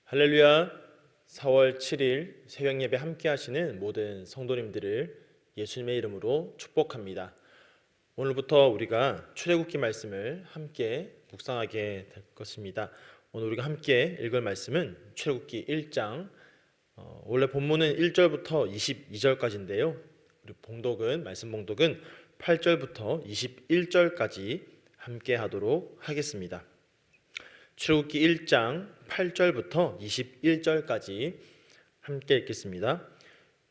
할렐루야. 4월 7일 새벽 예배 함께 하시는 모든 성도님들을 예수님의 이름으로 축복합니다. 오늘부터 우리가 출애굽기 말씀을 함께 묵상하게 될 것입니다. 오늘 우리가 함께 읽을 말씀은 출애굽기 1장, 원래 본문은 1절부터 22절까지인데요. 우리 말씀 봉독은 8절부터 21절까지 함께 하도록 하겠습니다. 출애굽기 1장 8절부터 21절까지 함께 읽겠습니다.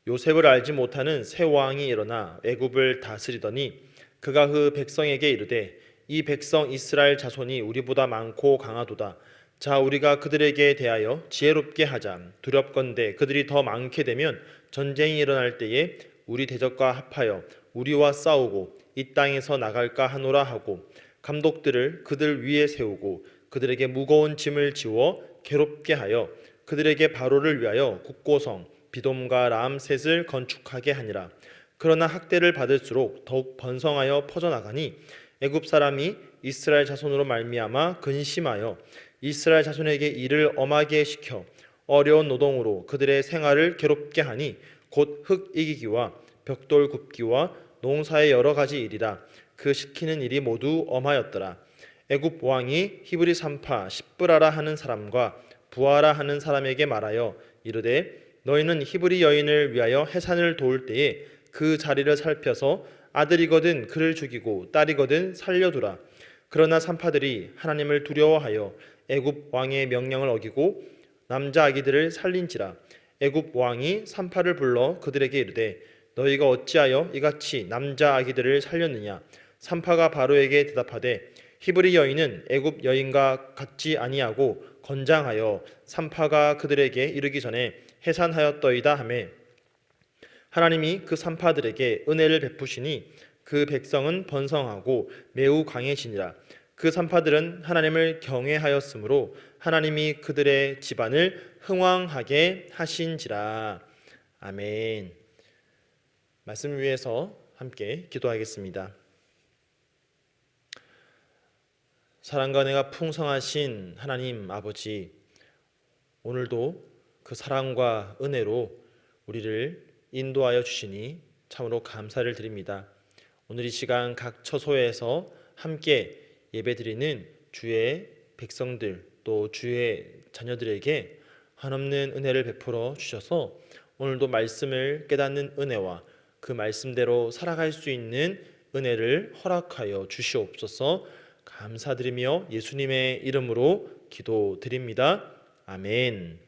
요셉을 알지 못하는 새 왕이 일어나 애굽을 다스리더니 그가 그 백성에게 이르되 이 백성 이스라엘 자손이 우리보다 많고 강하도다. 자, 우리가 그들에게 대하여 지혜롭게 하자. 두렵건대 그들이 더 많게 되면 전쟁이 일어날 때에 우리 대적과 합하여 우리와 싸우고 이 땅에서 나갈까 하노라 하고 감독들을 그들 위에 세우고 그들에게 무거운 짐을 지워 괴롭게 하여 그들에게 바로를 위하여 국고성 비돔과 람셋을 건축하게 하니라. 그러나 학대를 받을수록 더욱 번성하여 퍼져나가니 애굽 사람이 이스라엘 자손으로 말미암아 근심하여 이스라엘 자손에게 일을 엄하게 시켜 어려운 노동으로 그들의 생활을 괴롭게 하니 곧 흙 이기기와 벽돌 굽기와 농사의 여러 가지 일이라. 그 시키는 일이 모두 엄하였더라. 애굽 왕이 히브리 산파 십브라라 하는 사람과 부하라 하는 사람에게 말하여 이르되 너희는 히브리 여인을 위하여 해산을 도울 때에 그 자리를 살펴서 아들이거든 그를 죽이고 딸이거든 살려두라. 그러나 산파들이 하나님을 두려워하여 애굽 왕의 명령을 어기고 남자 아기들을 살린지라. 애굽 왕이 산파를 불러 그들에게 이르되 너희가 어찌하여 이같이 남자 아기들을 살렸느냐. 산파가 바로에게 대답하되 히브리 여인은 애굽 여인과 같지 아니하고 건장하여 산파가 그들에게 이르기 전에 해산하였더이다 하매 하나님이 그 산파들에게 은혜를 베푸시니 그 백성은 번성하고 매우 강해지니라. 그 산파들은 하나님을 경외하였으므로 하나님이 그들의 집안을 흥왕하게 하신지라. 아멘. 말씀 위에서 함께 기도하겠습니다. 사랑과 은혜가 풍성하신 하나님 아버지, 오늘도 그 사랑과 은혜로 우리를 인도하여 주시니 참으로 감사를 드립니다. 오늘 이 시간 각 처소에서 함께 예배드리는 주의 백성들 또 주의 자녀들에게 한없는 은혜를 베풀어 주셔서 오늘도 말씀을 깨닫는 은혜와 그 말씀대로 살아갈 수 있는 은혜를 허락하여 주시옵소서. 감사드리며 예수님의 이름으로 기도드립니다. 아멘.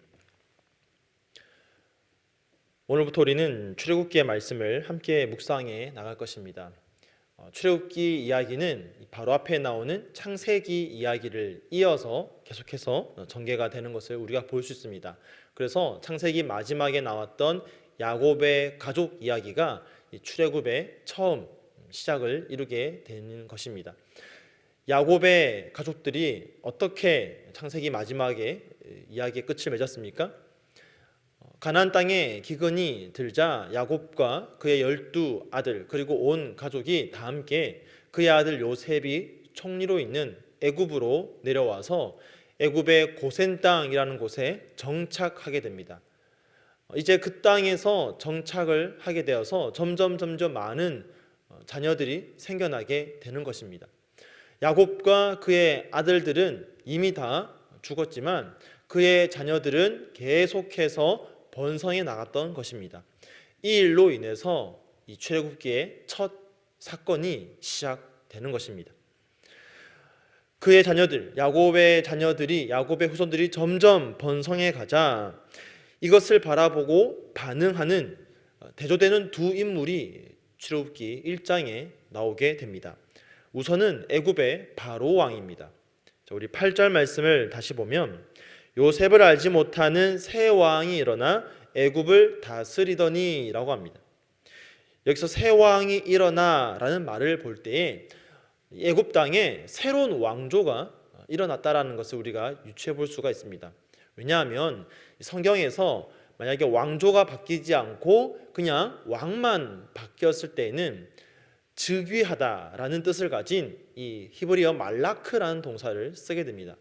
오늘부터 우리는 출애굽기의 말씀을 함께 묵상해 나갈 것입니다. 출애굽기 이야기는 바로 앞에 나오는 창세기 이야기를 이어서 계속해서 전개가 되는 것을 우리가 볼 수 있습니다. 그래서 창세기 마지막에 나왔던 야곱의 가족 이야기가 출애굽의 처음 시작을 이루게 되는 것입니다. 야곱의 가족들이 어떻게 창세기 마지막에 이야기의 끝을 맺었습니까? 가나안 땅에 기근이 들자 야곱과 그의 12아들 그리고 온 가족이 다 함께 그의 아들 요셉이 총리로 있는 애굽으로 내려와서 애굽의 고센 땅이라는 곳에 정착하게 됩니다. 이제 그 땅에서 정착을 하게 되어서 점점 많은 자녀들이 생겨나게 되는 것입니다. 야곱과 그의 아들들은 이미 다 죽었지만 그의 자녀들은 계속해서 번성해 나갔던 것입니다. 이 일로 인해서 이 출애굽기의 첫 사건이 시작되는 것입니다. 그의 자녀들, 야곱의 후손들이 점점 번성해 가자 이것을 바라보고 반응하는 대조되는 두 인물이 출애굽기 1장에 나오게 됩니다. 우선은 애굽의 바로 왕입니다. 우리 8절 말씀을 다시 보면 요셉을 알지 못하는 새 왕이 일어나 애굽을 다스리더니 라고 합니다. 여기서 새 왕이 일어나 라는 말을 볼 때에 애굽 땅에 새로운 왕조가 일어났다라는 것을 우리가 유추해 볼 수가 있습니다. 왜냐하면 성경에서 만약에 왕조가 바뀌지 않고 그냥 왕만 바뀌었을 때에는 즉위하다라는 뜻을 가진 이 히브리어 말라크라는 동사를 쓰게 됩니다.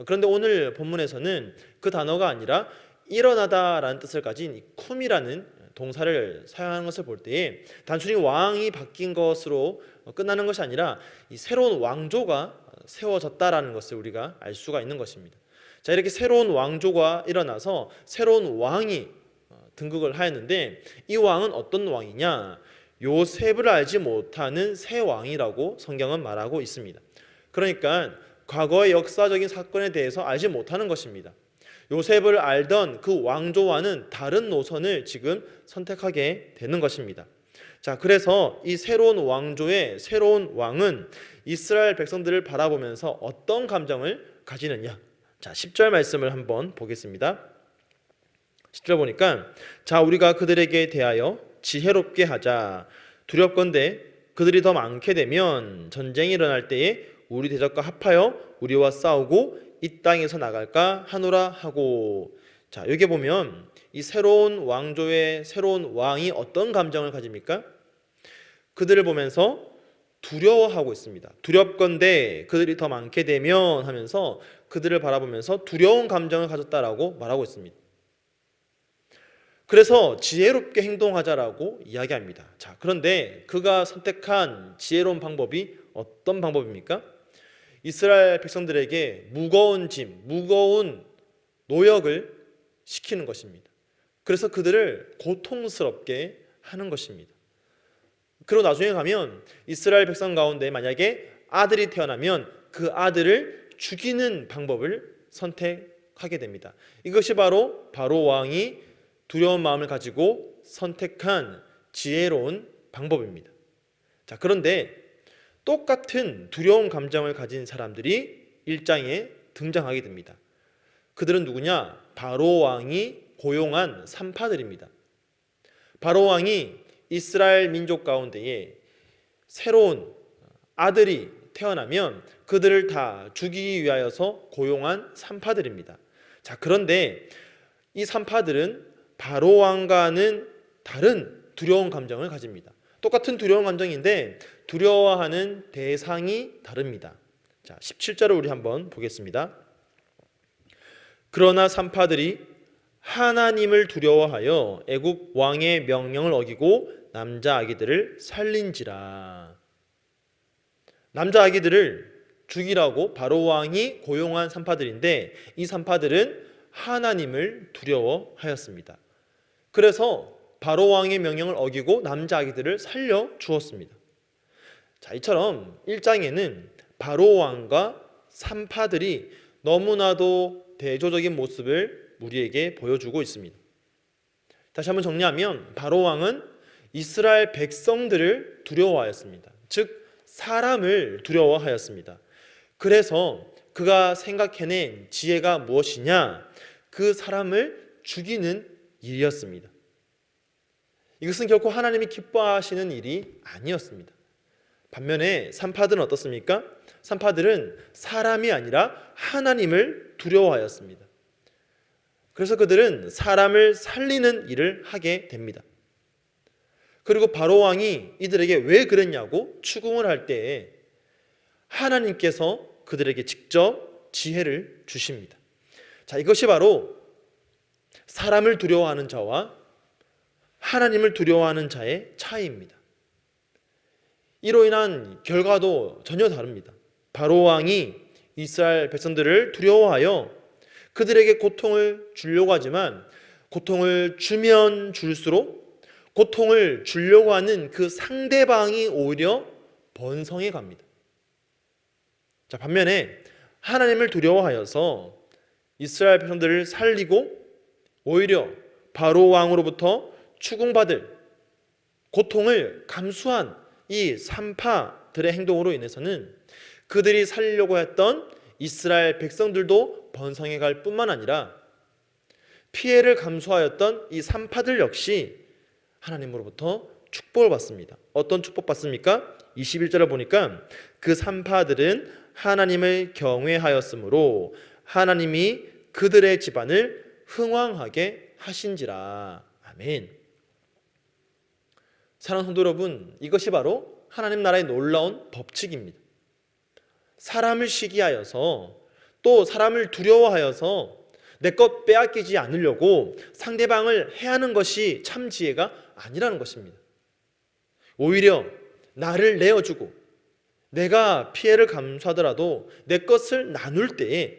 그런데 오늘 본문에서는 그 단어가 아니라 일어나다라는 뜻을 가진 이 쿰이라는 동사를 사용하는 것을 볼 때에 단순히 왕이 바뀐 것으로 끝나는 것이 아니라 이 새로운 왕조가 세워졌다라는 것을 우리가 알 수가 있는 것입니다. 자, 이렇게 새로운 왕조가 일어나서 새로운 왕이 등극을 하였는데 이 왕은 어떤 왕이냐? 요셉을 알지 못하는 새 왕이라고 성경은 말하고 있습니다. 그러니까 과거의 역사적인 사건에 대해서 알지 못하는 것입니다. 요셉을 알던 그 왕조와는 다른 노선을 지금 선택하게 되는 것입니다. 자, 그래서 이 새로운 왕조의 새로운 왕은 이스라엘 백성들을 바라보면서 어떤 감정을 가지느냐? 자, 10절 말씀을 한번 보겠습니다. 10절 보니까 자, 우리가 그들에게 대하여 지혜롭게 하자. 두렵건대 그들이 더 많게 되면 전쟁이 일어날 때에 우리 대적과 합하여 우리와 싸우고 이 땅에서 나갈까 하노라 하고. 자, 여기 보면 이 새로운 왕조의 새로운 왕이 어떤 감정을 가집니까? 그들을 보면서 두려워하고 있습니다. 두렵건대 그들이 더 많게 되면 하면서 그들을 바라보면서 두려운 감정을 가졌다라고 말하고 있습니다. 그래서 지혜롭게 행동하자라고 이야기합니다. 자, 그런데 그가 선택한 지혜로운 방법이 어떤 방법입니까? 이스라엘 백성들에게 무거운 짐, 무거운 노역을 시키는 것입니다. 그래서 그들을 고통스럽게 하는 것입니다. 그리고 나중에 가면 이스라엘 백성 가운데 만약에 아들이 태어나면 그 아들을 죽이는 방법을 선택하게 됩니다. 이것이 바로 왕이 두려운 마음을 가지고 선택한 지혜로운 방법입니다. 자, 그런데 똑같은 두려운 감정을 가진 사람들이 1장에 등장하게 됩니다. 그들은 누구냐? 바로 왕이 고용한 산파들입니다. 바로 왕이 이스라엘 민족 가운데에 새로운 아들이 태어나면 그들을 다 죽이기 위하여서 고용한 산파들입니다. 자, 그런데 이 산파들은 바로 왕과는 다른 두려운 감정을 가집니다. 똑같은 두려운 감정인데 두려워하는 대상이 다릅니다. 자, 17절을 우리 한번 보겠습니다. 그러나 산파들이 하나님을 두려워하여 애굽 왕의 명령을 어기고 남자 아기들을 살린지라. 남자 아기들을 죽이라고 바로 왕이 고용한 산파들인데 이 산파들은 하나님을 두려워하였습니다. 그래서 바로 왕의 명령을 어기고 남자 아기들을 살려 주었습니다. 자, 이처럼 1장에는 바로 왕과 산파들이 너무나도 대조적인 모습을 우리에게 보여주고 있습니다. 다시 한번 정리하면 바로 왕은 이스라엘 백성들을 두려워하였습니다. 즉 사람을 두려워하였습니다. 그래서 그가 생각해낸 지혜가 무엇이냐? 그 사람을 죽이는 일이었습니다. 이것은 결코 하나님이 기뻐하시는 일이 아니었습니다. 반면에 산파들은 어떻습니까? 산파들은 사람이 아니라 하나님을 두려워하였습니다. 그래서 그들은 사람을 살리는 일을 하게 됩니다. 그리고 바로 왕이 이들에게 왜 그랬냐고 추궁을 할 때에 하나님께서 그들에게 직접 지혜를 주십니다. 자, 이것이 바로 사람을 두려워하는 자와 하나님을 두려워하는 자의 차이입니다. 이로 인한 결과도 전혀 다릅니다. 바로 왕이 이스라엘 백성들을 두려워하여 그들에게 고통을 주려고 하지만 고통을 주면 줄수록 고통을 주려고 하는 그 상대방이 오히려 번성해 갑니다. 자, 반면에 하나님을 두려워하여서 이스라엘 백성들을 살리고 오히려 바로 왕으로부터 추궁받을 고통을 감수한 이 산파들의 행동으로 인해서는 그들이 살리려고 했던 이스라엘 백성들도 번성해 갈 뿐만 아니라 피해를 감수하였던 이 산파들 역시 하나님으로부터 축복을 받습니다. 어떤 축복 받습니까? 21절을 보니까 그 산파들은 하나님을 경외하였으므로 하나님이 그들의 집안을 흥왕하게 하신지라. 아멘. 사랑하는 성도 여러분, 이것이 바로 하나님 나라의 놀라운 법칙입니다. 사람을 시기하여서 또 사람을 두려워하여서 내 것 빼앗기지 않으려고 상대방을 해하는 것이 참 지혜가 아니라는 것입니다. 오히려 나를 내어주고 내가 피해를 감수하더라도 내 것을 나눌 때에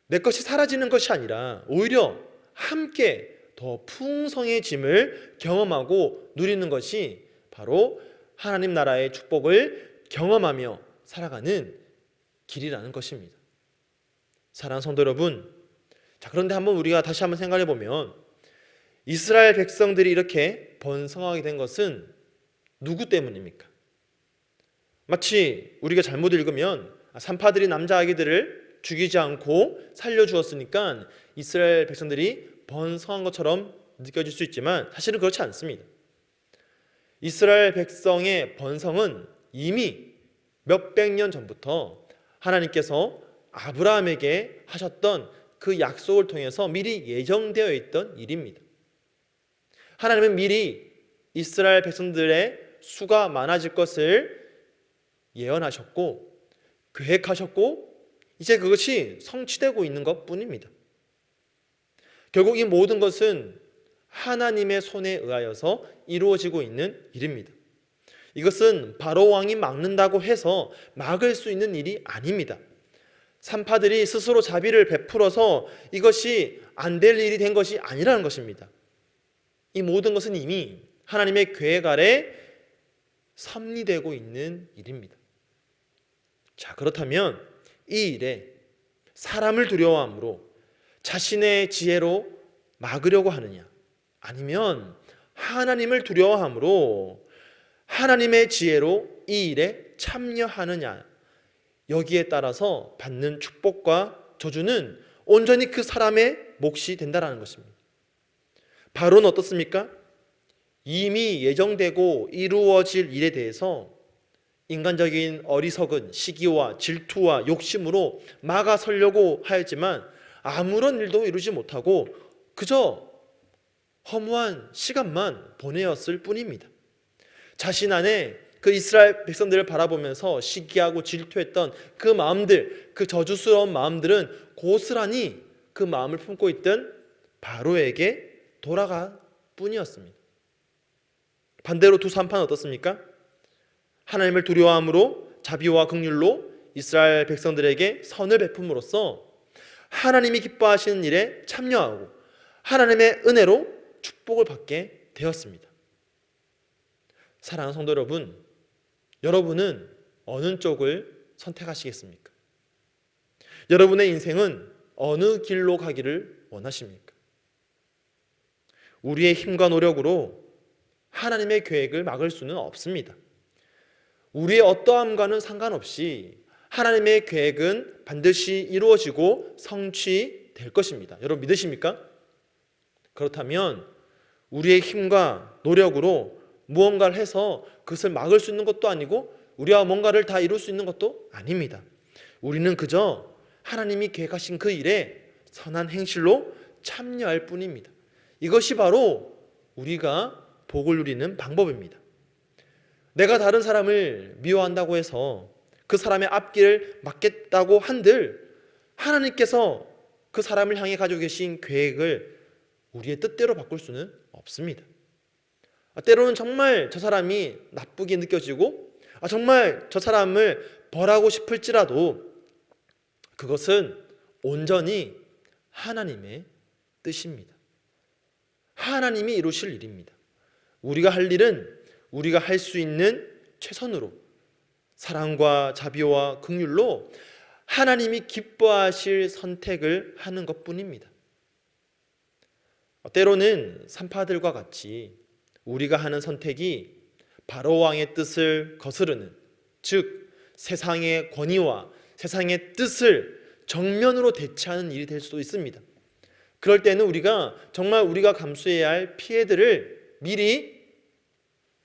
내 것이 사라지는 것이 아니라 오히려 함께 더 풍성해짐을 경험하고 누리는 것이 바로 하나님 나라의 축복을 경험하며 살아가는 길이라는 것입니다. 사랑하는 성도 여러분, 그런데 우리가 다시 한번 생각해 보면 이스라엘 백성들이 이렇게 번성하게 된 것은 누구 때문입니까? 마치 우리가 잘못 읽으면 산파들이 남자 아기들을 죽이지 않고 살려주었으니까 이스라엘 백성들이 번성한 것처럼 느껴질 수 있지만 사실은 그렇지 않습니다. 이스라엘 백성의 번성은 이미 몇백 년 전부터 하나님께서 아브라함에게 하셨던 그 약속을 통해서 미리 예정되어 있던 일입니다. 하나님은 미리 이스라엘 백성들의 수가 많아질 것을 예언하셨고 계획하셨고 이제 그것이 성취되고 있는 것뿐입니다. 결국 이 모든 것은 하나님의 손에 의하여서 이루어지고 있는 일입니다. 이것은 바로 왕이 막는다고 해서 막을 수 있는 일이 아닙니다. 산파들이 스스로 자비를 베풀어서 이것이 안 될 일이 된 것이 아니라는 것입니다. 이 모든 것은 이미 하나님의 계획 아래 섭리되고 있는 일입니다. 그렇다면 이 일에 사람을 두려워함으로 자신의 지혜로 막으려고 하느냐, 아니면 하나님을 두려워함으로 하나님의 지혜로 이 일에 참여하느냐, 여기에 따라서 받는 축복과 저주는 온전히 그 사람의 몫이 된다는 것입니다. 바로는 어떻습니까? 이미 예정되고 이루어질 일에 대해서 인간적인 어리석은 시기와 질투와 욕심으로 막아서려고 하였지만 아무런 일도 이루지 못하고 그저 허무한 시간만 보내었을 뿐입니다. 자신 안에 그 이스라엘 백성들을 바라보면서 시기하고 질투했던 그 마음들, 그 저주스러운 마음들은 고스란히 그 마음을 품고 있던 바로에게 돌아갈 뿐이었습니다. 반대로 두 산파는 어떻습니까? 하나님을 두려워함으로 자비와 긍휼로 이스라엘 백성들에게 선을 베품으로써 하나님이 기뻐하시는 일에 참여하고 하나님의 은혜로 축복을 받게 되었습니다. 사랑하는 성도 여러분, 여러분은 어느 쪽을 선택하시겠습니까? 여러분의 인생은 어느 길로 가기를 원하십니까? 우리의 힘과 노력으로 하나님의 계획을 막을 수는 없습니다. 우리의 어떠함과는 상관없이 하나님의 계획은 반드시 이루어지고 성취될 것입니다. 여러분 믿으십니까? 그렇다면 우리의 힘과 노력으로 무언가를 해서 그것을 막을 수 있는 것도 아니고 우리가 뭔가를 다 이룰 수 있는 것도 아닙니다. 우리는 그저 하나님이 계획하신 그 일에 선한 행실로 참여할 뿐입니다. 이것이 바로 우리가 복을 누리는 방법입니다. 내가 다른 사람을 미워한다고 해서 그 사람의 앞길을 막겠다고 한들 하나님께서 그 사람을 향해 가지고 계신 계획을 우리의 뜻대로 바꿀 수는 없습니다. 때로는 정말 저 사람이 나쁘게 느껴지고 정말 저 사람을 벌하고 싶을지라도 그것은 온전히 하나님의 뜻입니다. 하나님이 이루실 일입니다. 우리가 할 일은 우리가 할 수 있는 최선으로 사랑과 자비와 긍휼로 하나님이 기뻐하실 선택을 하는 것뿐입니다. 때로는 산파들과 같이 우리가 하는 선택이 바로 왕의 뜻을 거스르는, 즉 세상의 권위와 세상의 뜻을 정면으로 대체하는 일이 될 수도 있습니다. 그럴 때는 우리가 정말 우리가 감수해야 할 피해들을 미리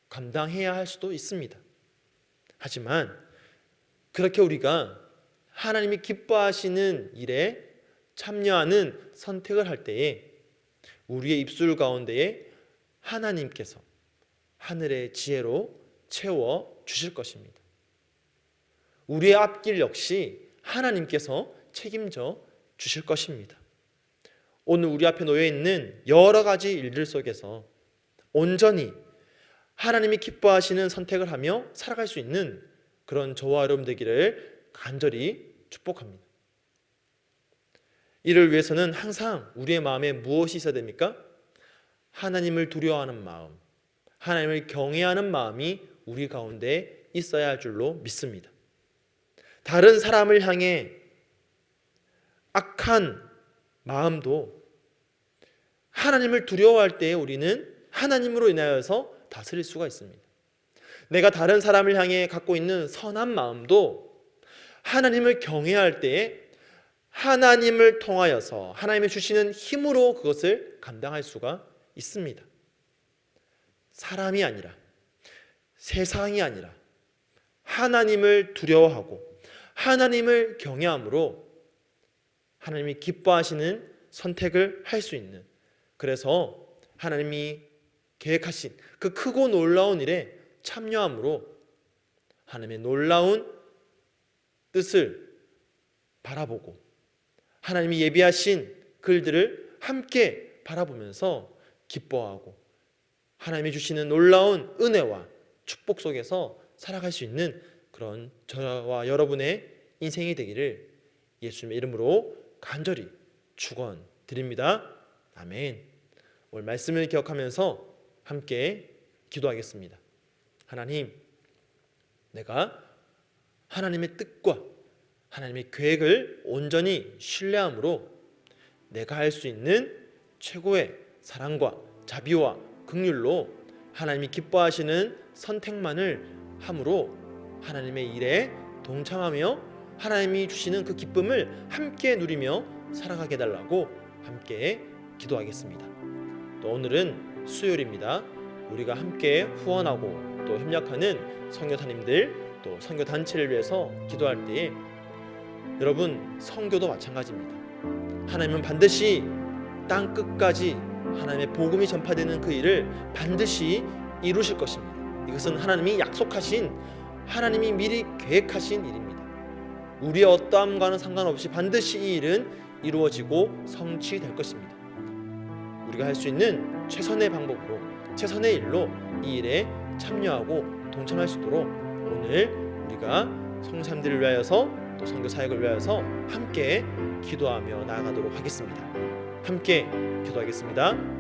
감당해야 할 수도 있습니다. 하지만 그렇게 우리가 하나님이 기뻐하시는 일에 참여하는 선택을 할 때에 우리의 입술 가운데에 하나님께서 하늘의 지혜로 채워 주실 것입니다. 우리의 앞길 역시 하나님께서 책임져 주실 것입니다. 오늘 우리 앞에 놓여 있는 여러 가지 일들 속에서 온전히 하나님이 기뻐하시는 선택을 하며 살아갈 수 있는 그런 저와 여러분 되기를 간절히 축복합니다. 이를 위해서는 항상 우리의 마음에 무엇이 있어야 됩니까? 하나님을 두려워하는 마음, 하나님을 경외하는 마음이 우리 가운데 있어야 할 줄로 믿습니다. 다른 사람을 향해 악한 마음도 하나님을 두려워할 때에 우리는 하나님으로 인하여서 다스릴 수가 있습니다. 내가 다른 사람을 향해 갖고 있는 선한 마음도 하나님을 경외할 때에 하나님을 통하여서 하나님이 주시는 힘으로 그것을 감당할 수가 있습니다. 사람이 아니라, 세상이 아니라 하나님을 두려워하고 하나님을 경외함으로 하나님이 기뻐하시는 선택을 할 수 있는, 그래서 하나님이 계획하신 그 크고 놀라운 일에 참여함으로 하나님의 놀라운 뜻을 바라보고 하나님이 예비하신 글들을 함께 바라보면서 기뻐하고 하나님이 주시는 놀라운 은혜와 축복 속에서 살아갈 수 있는 그런 저와 여러분의 인생이 되기를 예수님의 이름으로 간절히 축원드립니다. 아멘. 오늘 말씀을 기억하면서 함께 기도하겠습니다. 하나님, 내가 하나님의 뜻과 하나님의 계획을 온전히 신뢰함으로 내가 할 수 있는 최고의 사랑과 자비와 긍휼로 하나님이 기뻐하시는 선택만을 함으로 하나님의 일에 동참하며 하나님이 주시는 그 기쁨을 함께 누리며 살아가게 해달라고 함께 기도하겠습니다. 또 오늘은 수요일입니다. 우리가 함께 후원하고 또 협력하는 선교사님들 또 선교단체를 위해서 기도할 때에 여러분, 선교도 마찬가지입니다. 하나님은 반드시 땅 끝까지 하나님의 복음이 전파되는 그 일을 반드시 이루실 것입니다. 이것은 하나님이 약속하신, 하나님이 미리 계획하신 일입니다. 우리의 어떠함과는 상관없이 반드시 이 일은 이루어지고 성취될 것입니다. 우리가 할 수 있는 최선의 방법으로, 최선의 일로 이 일에 참여하고 동참할 수 있도록 오늘 우리가 성도님들을 위하여서 또 선교 사역을 위하여서 함께 기도하며 나아가도록 하겠습니다. 함께 기도하겠습니다.